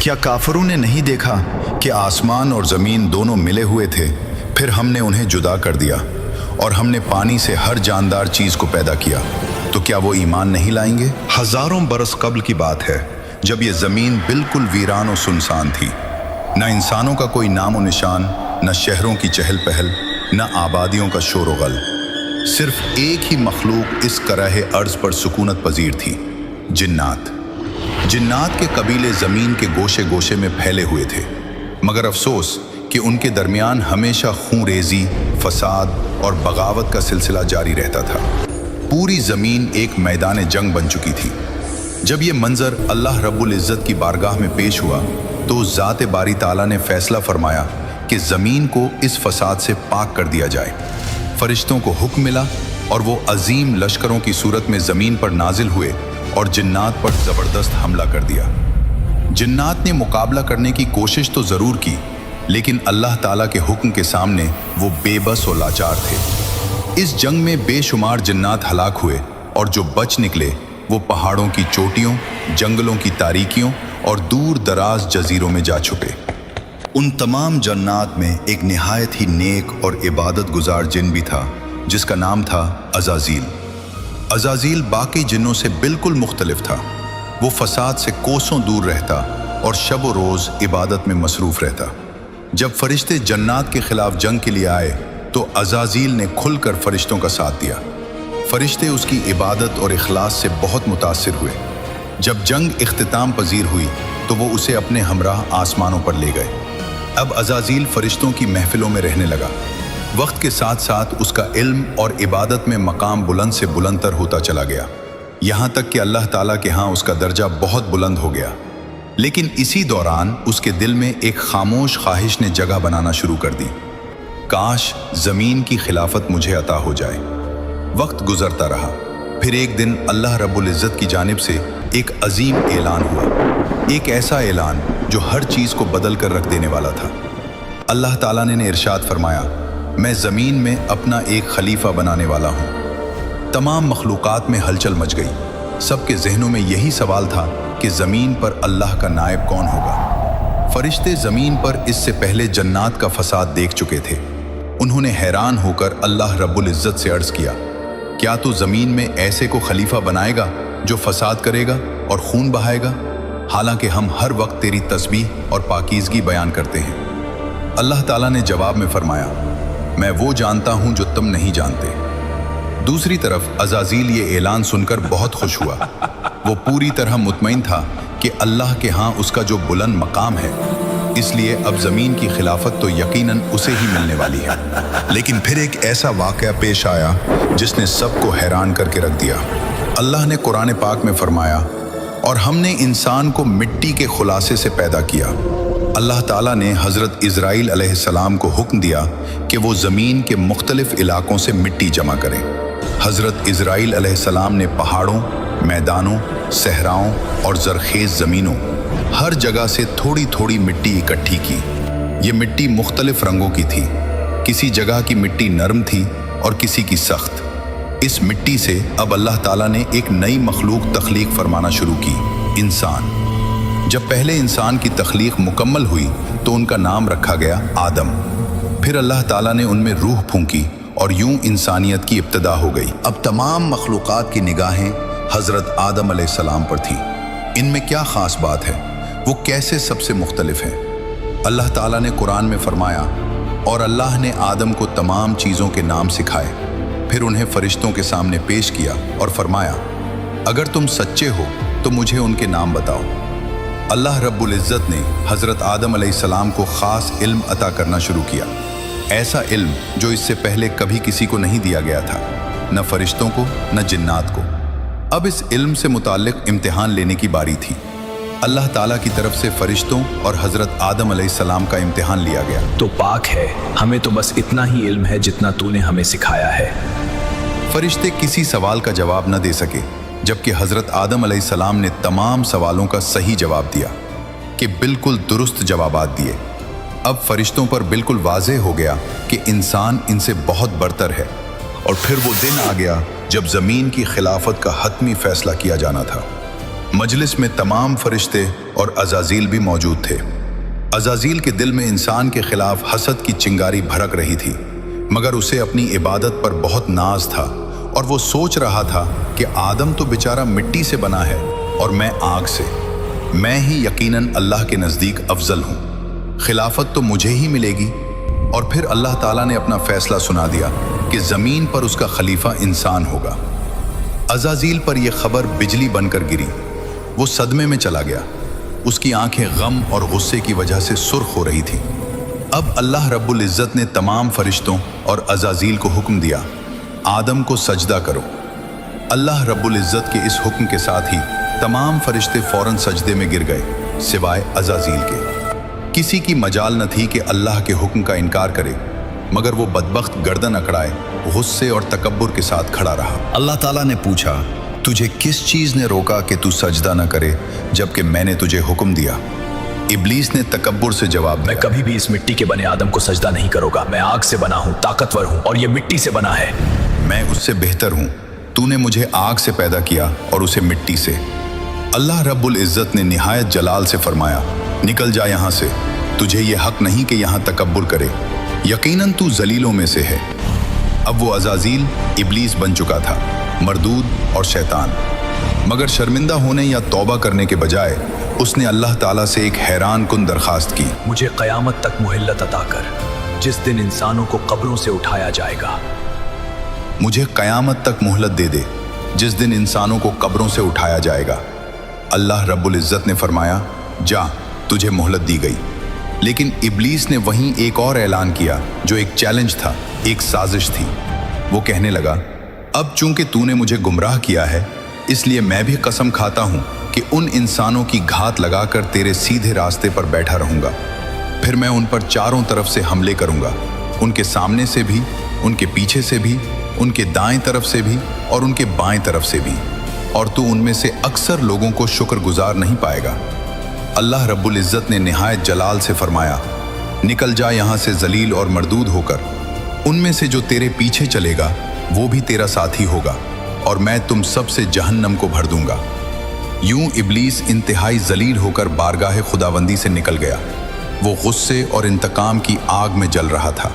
کیا کافروں نے نہیں دیکھا کہ آسمان اور زمین دونوں ملے ہوئے تھے، پھر ہم نے انہیں جدا کر دیا اور ہم نے پانی سے ہر جاندار چیز کو پیدا کیا، تو کیا وہ ایمان نہیں لائیں گے؟ ہزاروں برس قبل کی بات ہے جب یہ زمین بالکل ویران و سنسان تھی، نہ انسانوں کا کوئی نام و نشان، نہ شہروں کی چہل پہل، نہ آبادیوں کا شور و غل۔ صرف ایک ہی مخلوق اس کرۂ ارض پر سکونت پذیر تھی، جنات۔ جنات کے قبیلے زمین کے گوشے گوشے میں پھیلے ہوئے تھے، مگر افسوس کہ ان کے درمیان ہمیشہ خون ریزی، فساد اور بغاوت کا سلسلہ جاری رہتا تھا۔ پوری زمین ایک میدان جنگ بن چکی تھی۔ جب یہ منظر اللہ رب العزت کی بارگاہ میں پیش ہوا تو ذات باری تعالیٰ نے فیصلہ فرمایا کہ زمین کو اس فساد سے پاک کر دیا جائے۔ فرشتوں کو حکم ملا اور وہ عظیم لشکروں کی صورت میں زمین پر نازل ہوئے اور جنات پر زبردست حملہ کر دیا۔ جنات نے مقابلہ کرنے کی کوشش تو ضرور کی، لیکن اللہ تعالیٰ کے حکم کے سامنے وہ بے بس و لاچار تھے۔ اس جنگ میں بے شمار جنات ہلاک ہوئے، اور جو بچ نکلے وہ پہاڑوں کی چوٹیوں، جنگلوں کی تاریکیوں اور دور دراز جزیروں میں جا چھپے۔ ان تمام جنات میں ایک نہایت ہی نیک اور عبادت گزار جن بھی تھا، جس کا نام تھا عزازیل۔ عزازیل باقی جنوں سے بالکل مختلف تھا۔ وہ فساد سے کوسوں دور رہتا اور شب و روز عبادت میں مصروف رہتا۔ جب فرشتے جنات کے خلاف جنگ کے لیے آئے تو عزازیل نے کھل کر فرشتوں کا ساتھ دیا۔ فرشتے اس کی عبادت اور اخلاص سے بہت متاثر ہوئے۔ جب جنگ اختتام پذیر ہوئی تو وہ اسے اپنے ہمراہ آسمانوں پر لے گئے۔ اب عزازیل فرشتوں کی محفلوں میں رہنے لگا۔ وقت کے ساتھ ساتھ اس کا علم اور عبادت میں مقام بلند سے بلند تر ہوتا چلا گیا، یہاں تک کہ اللہ تعالیٰ کے ہاں اس کا درجہ بہت بلند ہو گیا۔ لیکن اسی دوران اس کے دل میں ایک خاموش خواہش نے جگہ بنانا شروع کر دی، کاش زمین کی خلافت مجھے عطا ہو جائے۔ وقت گزرتا رہا، پھر ایک دن اللہ رب العزت کی جانب سے ایک عظیم اعلان ہوا، ایک ایسا اعلان جو ہر چیز کو بدل کر رکھ دینے والا تھا۔ اللہ تعالیٰ نے ارشاد فرمایا، میں زمین میں اپنا ایک خلیفہ بنانے والا ہوں۔ تمام مخلوقات میں ہلچل مچ گئی۔ سب کے ذہنوں میں یہی سوال تھا کہ زمین پر اللہ کا نائب کون ہوگا؟ فرشتے زمین پر اس سے پہلے جنات کا فساد دیکھ چکے تھے۔ انہوں نے حیران ہو کر اللہ رب العزت سے عرض کیا، کیا تو زمین میں ایسے کو خلیفہ بنائے گا جو فساد کرے گا اور خون بہائے گا؟ حالانکہ ہم ہر وقت تیری تسبیح اور پاکیزگی بیان کرتے ہیں۔ اللہ تعالیٰ نے جواب میں فرمایا، میں وہ جانتا ہوں جو تم نہیں جانتے۔ دوسری طرف عزازیل یہ اعلان سن کر بہت خوش ہوا۔ وہ پوری طرح مطمئن تھا کہ اللہ کے ہاں اس کا جو بلند مقام ہے، اس لیے اب زمین کی خلافت تو یقیناً اسے ہی ملنے والی ہے۔ لیکن پھر ایک ایسا واقعہ پیش آیا جس نے سب کو حیران کر کے رکھ دیا۔ اللہ نے قرآن پاک میں فرمایا، اور ہم نے انسان کو مٹی کے خلاصے سے پیدا کیا۔ اللہ تعالیٰ نے حضرت اسرائیل علیہ السلام کو حکم دیا کہ وہ زمین کے مختلف علاقوں سے مٹی جمع کریں۔ حضرت اسرائیل علیہ السلام نے پہاڑوں، میدانوں، صحراؤں اور زرخیز زمینوں، ہر جگہ سے تھوڑی تھوڑی مٹی اکٹھی کی۔ یہ مٹی مختلف رنگوں کی تھی، کسی جگہ کی مٹی نرم تھی اور کسی کی سخت۔ اس مٹی سے اب اللہ تعالیٰ نے ایک نئی مخلوق تخلیق فرمانا شروع کی، انسان۔ جب پہلے انسان کی تخلیق مکمل ہوئی تو ان کا نام رکھا گیا آدم۔ پھر اللہ تعالیٰ نے ان میں روح پھونکی اور یوں انسانیت کی ابتدا ہو گئی۔ اب تمام مخلوقات کی نگاہیں حضرت آدم علیہ السلام پر تھیں۔ ان میں کیا خاص بات ہے؟ وہ کیسے سب سے مختلف ہیں؟ اللہ تعالیٰ نے قرآن میں فرمایا، اور اللہ نے آدم کو تمام چیزوں کے نام سکھائے، پھر انہیں فرشتوں کے سامنے پیش کیا اور فرمایا، اگر تم سچے ہو تو مجھے ان کے نام بتاؤ۔ اللہ رب العزت نے حضرت آدم علیہ السلام کو خاص علم عطا کرنا شروع کیا، ایسا علم جو اس سے پہلے کبھی کسی کو نہیں دیا گیا تھا، نہ فرشتوں کو نہ جنات کو۔ اب اس علم سے متعلق امتحان لینے کی باری تھی۔ اللہ تعالیٰ کی طرف سے فرشتوں اور حضرت آدم علیہ السلام کا امتحان لیا گیا۔ تو پاک ہے، ہمیں تو بس اتنا ہی علم ہے جتنا تو نے ہمیں سکھایا ہے۔ فرشتے کسی سوال کا جواب نہ دے سکے، جبکہ حضرت آدم علیہ السلام نے تمام سوالوں کا صحیح جواب دیا، کہ بالکل درست جوابات دیے۔ اب فرشتوں پر بالکل واضح ہو گیا کہ انسان ان سے بہت برتر ہے، اور پھر وہ دن آ گیا جب زمین کی خلافت کا حتمی فیصلہ کیا جانا تھا۔ मजलिस में तमाम फरिश्ते और अजाजील भी मौजूद थे। अजाजील के दिल में इंसान के खिलाफ हसद की चिंगारी भड़क रही थी, मगर उसे अपनी इबादत पर बहुत नाज था और वो सोच रहा था कि आदम तो बेचारा मिट्टी से बना है और मैं आग से। मैं ही यकीनन अल्लाह के नज़दीक अफजल हूँ, खिलाफत तो मुझे ही मिलेगी। और फिर अल्लाह ताला ने अपना फैसला सुना दिया कि ज़मीन पर उसका खलीफा इंसान होगा। अजाजील पर यह खबर बिजली बनकर गिरी। वो सदमे में चला गया। उसकी आंखें गम और गुस्से की वजह से सुर्ख हो रही थी। अब अल्लाह रब्बुल इज़्ज़त ने तमाम फरिश्तों और अजाजील को हुक्म दिया, आदम को सजदा करो। अल्लाह रब्बुल इज़्ज़त के इस हुक्म के साथ ही तमाम फरिश्ते फौरन सजदे में गिर गए, सिवाय अजाजील के। किसी की मजाल न थी कि अल्लाह के हुक्म का इनकार करे, मगर वो बदबख्त गर्दन अकड़ाए गुस्से और तकब्बुर के साथ खड़ा रहा। अल्लाह ताला ने पूछा, तुझे किस चीज़ ने रोका कि तू सजदा न करे जबकि मैंने तुझे हुक्म दिया? इब्लीस ने तकब्बुर से जवाब दिया, मैं कभी भी इस मिट्टी के बने आदम को सजदा नहीं करूंगा। मैं आग से बना हूँ, ताकतवर हूँ और ये मिट्टी से बना है। मैं उससे बेहतर हूँ। तूने मुझे आग से पैदा किया और उसे मिट्टी से। अल्लाह रब्बुल इज़्ज़त ने निहायत जलाल से फरमाया, निकल जा यहाँ से, तुझे ये हक नहीं कि यहाँ तकब्बुर करे, यकीनन तू जलीलों में से है। अब वो अजाजील इब्लीस बन चुका था, मरदूद और शैतान। मगर शर्मिंदा होने या तौबा करने के बजाय उसने अल्लाह ताला से एक हैरान कुन दरखास्त की, मुझे क़यामत तक मुहल्लत अता कर, जिस दिन इंसानों को कब्रों से उठाया जाएगा। मुझे क़यामत तक मोहलत दे दे, जिस दिन इंसानों को कब्रों से उठाया जाएगा। अल्लाह रब्बुल इज़्ज़त ने फरमाया, जा, तुझे मोहलत दी गई। लेकिन इब्लीस ने वहीं एक और ऐलान किया जो एक चैलेंज था, एक साजिश थी। वो कहने लगा, अब चूंकि तूने मुझे गुमराह किया है, इसलिए मैं भी कसम खाता हूं कि उन इंसानों की घात लगाकर तेरे सीधे रास्ते पर बैठा रहूंगा। फिर मैं उन पर चारों तरफ से हमले करूंगा, उनके सामने से भी, उनके पीछे से भी, उनके दाएं तरफ से भी और उनके बाएं तरफ से भी, और तू उनमें से अक्सर लोगों को शुक्रगुजार नहीं पाएगा। अल्लाह रब्बुल इज़्ज़त ने निहायत जलाल से फरमाया, निकल जा यहाँ से जलील और मरदूद होकर। उनमें से जो तेरे पीछे चलेगा वो भी तेरा साथी होगा और मैं तुम सब से जहन्नम को भर दूंगा। यूं इब्लीस इंतहाई जलील होकर बारगाह खुदावंदी से निकल गया। वो गुस्से और इंतकाम की आग में जल रहा था।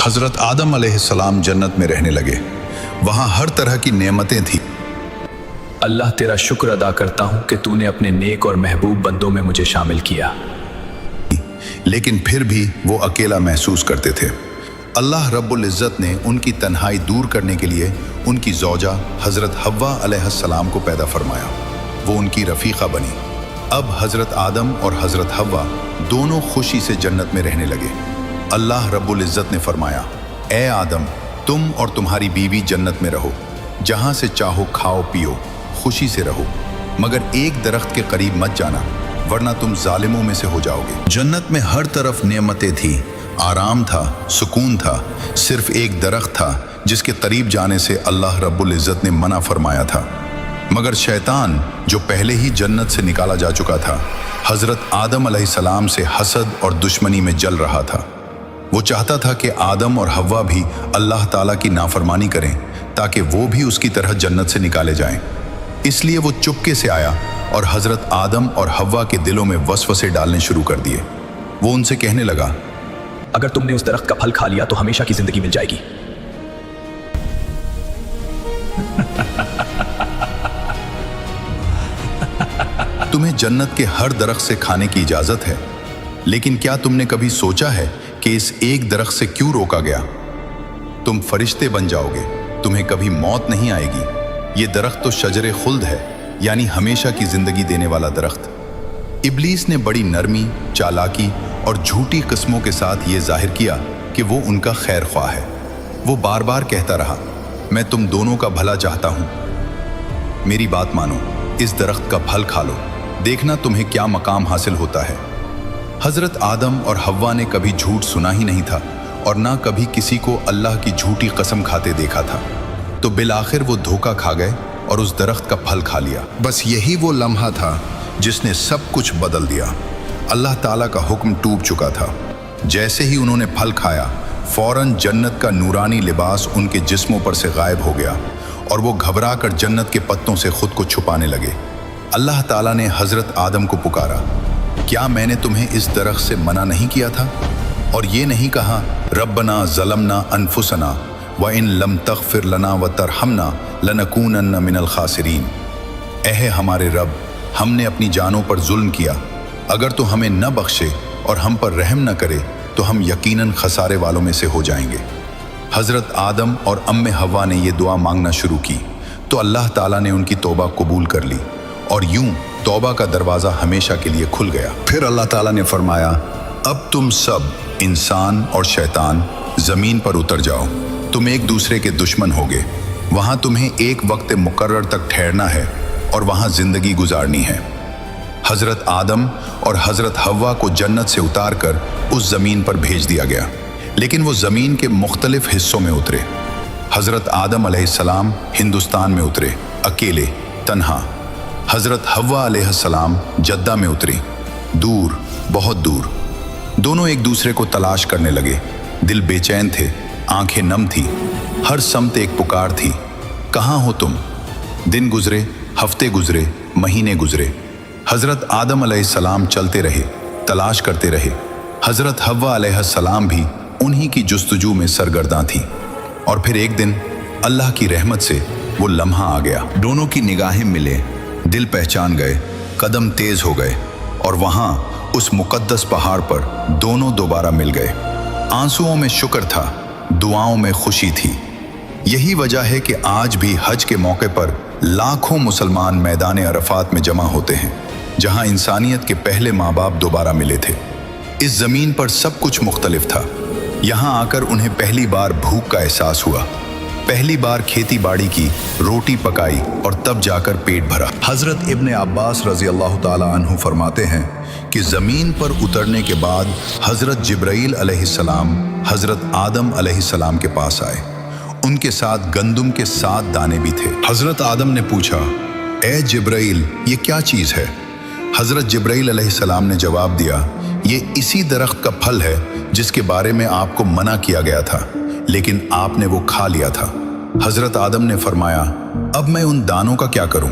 हजरत आदम अलैहिस्सलाम जन्नत में रहने लगे। वहां हर तरह की नेमतें थी। अल्लाह तेरा शुक्र अदा करता हूँ कि तूने अपने नेक और महबूब बंदों में मुझे शामिल किया। लेकिन फिर भी वो अकेला महसूस करते थे। अल्लाह रब्बुल इज़्ज़त ने उनकी तन्हाई दूर करने के लिए उनकी ज़ौजा हज़रत हव्वा अलैहिस्सलाम को पैदा फरमाया। वो उनकी रफ़ीक़ा बनी। अब हज़रत आदम और हज़रत हव्वा दोनों खुशी से जन्नत में रहने लगे। अल्लाह रब्बुल इज़्ज़त ने फरमाया, ए आदम, तुम और तुम्हारी बीवी जन्नत में रहो, जहाँ से चाहो खाओ पियो, खुशी से रहो, मगर एक दरख्त के करीब मत जाना, वरना तुम जालिमों में से हो जाओगे। जन्नत में हर तरफ नेमतें थी, आराम था, सुकून था। सिर्फ एक दरख्त था जिसके करीब जाने से अल्लाह रब्बुल इज़्ज़त ने मना फरमाया था। मगर शैतान, जो पहले ही जन्नत से निकाला जा चुका था, हज़रत आदम अलैहिस्सलाम से हसद और दुश्मनी में जल रहा था। वो चाहता था कि आदम और हव्वा भी अल्लाह ताला की नाफरमानी करें ताकि वो भी उसकी तरह जन्नत से निकाले जाएं। इसलिए वो चुपके से आया और हज़रत आदम और हव्वा के दिलों में वसवसे डालने शुरू कर दिए। वो उनसे कहने लगा, अगर तुमने उस दरख्त का फल खा लिया तो हमेशा की जिंदगी मिल जाएगी। तुम्हें जन्नत के हर दरख्त से खाने की इजाजत है, लेकिन क्या तुमने कभी सोचा है कि इस एक दरख्त से क्यों रोका गया? तुम फरिश्ते बन जाओगे, तुम्हें कभी मौत नहीं आएगी। ये दरख्त तो शजरे खुल्द है, यानी हमेशा की जिंदगी देने वाला दरख्त। इब्लीस ने बड़ी नरमी, चालाकी और झूठी किस्मों के साथ ये जाहिर किया कि वो उनका खैर ख्वाह है। वो बार बार कहता रहा, मैं तुम दोनों का भला चाहता हूँ, मेरी बात मानो, इस दरख्त का फल खा लो, देखना तुम्हें क्या मकाम हासिल होता है। हज़रत आदम और हव्वा ने कभी झूठ सुना ही नहीं था और ना कभी किसी को अल्लाह की झूठी कसम खाते देखा था। तो बिलाखिर वो धोखा खा गए और उस दरख्त का फल खा लिया। बस यही वो लम्हा था जिसने सब कुछ बदल दिया। अल्लाह ताला का हुक्म टूट चुका था। जैसे ही उन्होंने फल खाया, फौरन जन्नत का नूरानी लिबास उनके जिस्मों पर से गायब हो गया और वो घबरा कर जन्नत के पत्तों से खुद को छुपाने लगे। अल्लाह ताला ने हजरत आदम को पुकारा, क्या मैंने तुम्हें इस दरख्त से मना नहीं किया था? और ये नहीं कहा रब्बना ज़लमना अनफुसना व इन लम तग़फिर लना व तरहमना लनकूनन्ना मिनल खासिरीन। ऐ हमारे रब, हमने अपनी जानों पर जुल्म किया, अगर तो हमें न बख्शे और हम पर रहम न करे तो हम यकीनन खसारे वालों में से हो जाएंगे। हजरत आदम और अम्मे हव्वा ने ये दुआ मांगना शुरू की तो अल्लाह ताला ने उनकी तौबा कबूल कर ली और यूं तौबा का दरवाज़ा हमेशा के लिए खुल गया। फिर अल्लाह ताला ने फरमाया, अब तुम सब इंसान और शैतान ज़मीन पर उतर जाओ, तुम एक दूसरे के दुश्मन होगे, वहाँ तुम्हें एक वक्त मुकर्रर तक ठहरना है और वहाँ ज़िंदगी गुजारनी है। हज़रत आदम और हज़रत हव्वा को जन्नत से उतार कर उस ज़मीन पर भेज दिया गया, लेकिन वो ज़मीन के मुख्तलिफ हिस्सों में उतरे। हज़रत आदम अलैहिस्सलाम हिंदुस्तान में उतरे, अकेले, तन्हा। हज़रत हव्वा अलैहिस्सलाम जद्दा में उतरी, दूर, बहुत दूर। दोनों एक दूसरे को तलाश करने लगे, दिल बेचैन थे, आंखें नम थी, हर समत एक पुकार थी, कहाँ हो तुम? दिन गुजरे, हफ्ते गुजरे, महीने गुजरे। हज़रत आदम अलैहिस्सलाम चलते रहे, तलाश करते रहे। हज़रत हव्वा अलैहिस्सलाम भी उन्हीं की जुस्तजू में सरगर्दां थी। और फिर एक दिन अल्लाह की रहमत से वो लम्हा आ गया, दोनों की निगाहें मिले, दिल पहचान गए, कदम तेज हो गए और वहाँ उस मुकद्दस पहाड़ पर दोनों दोबारा मिल गए। आंसुओं में शुक्र था, दुआओं में खुशी थी। यही वजह है कि आज भी हज के मौके पर लाखों मुसलमान मैदान अरफात में जमा होते हैं, जहाँ इंसानियत के पहले माँ बाप दोबारा मिले थे। इस ज़मीन पर सब कुछ मुख्तलिफ था। यहाँ आकर उन्हें पहली बार भूख का एहसास हुआ, पहली बार खेती बाड़ी की, रोटी पकाई और तब जाकर पेट भरा। हज़रत इब्ने अब्बास रज़ी अल्लाह ताला अन्हु फरमाते हैं कि ज़मीन पर उतरने के बाद हज़रत जिब्राईल अलैहिस्सलाम हज़रत आदम अलैहिस्सलाम के पास आए। उनके साथ गंदुम के 7 दाने भी थे। हज़रत आदम ने पूछा, ए जिब्राईल, ये क्या चीज़ है? हज़रत जिब्राईल अलैहिस्सलाम ने जवाब दिया, ये इसी दरख्त का फल है जिसके बारे में आपको मना किया गया था, लेकिन आपने वो खा लिया था। हज़रत आदम ने फरमाया, अब मैं उन दानों का क्या करूं?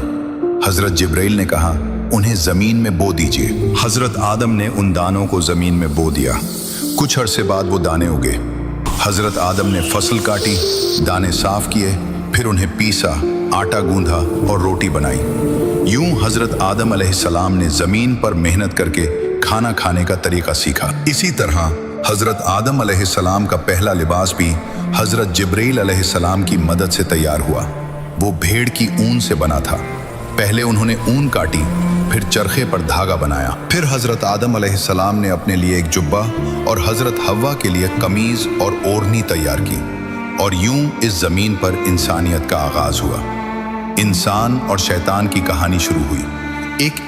हज़रत जिब्राईल ने कहा, उन्हें ज़मीन में बो दीजिए। हज़रत आदम ने उन दानों को ज़मीन में बो दिया। कुछ अरसे बाद वो दाने उगे। हज़रत आदम ने फसल काटी, दाने साफ किए, फिर उन्हें पीसा, आटा गूंधा और रोटी बनाई। यूं हज़रत आदम अलैहिस्सलाम ने ज़मीन पर मेहनत करके खाना खाने का तरीका सीखा। इसी तरह हज़रत आदम अलैहिस्सलाम का पहला लिबास भी हज़रत जिब्राईल अलैहिस्सलाम की मदद से तैयार हुआ। वो भेड़ की ऊन से बना था। पहले उन्होंने ऊन काटी, फिर चरखे पर धागा बनाया। फिर हज़रत आदम अलैहिस्सलाम ने अपने लिए एक जुब्बा और हज़रत हव्वा के लिए कमीज़ और ओढ़नी तैयार की और यूं इस ज़मीन पर इंसानियत का आगाज़ हुआ। इंसान और शैतान की कहानी शुरू हुई। एक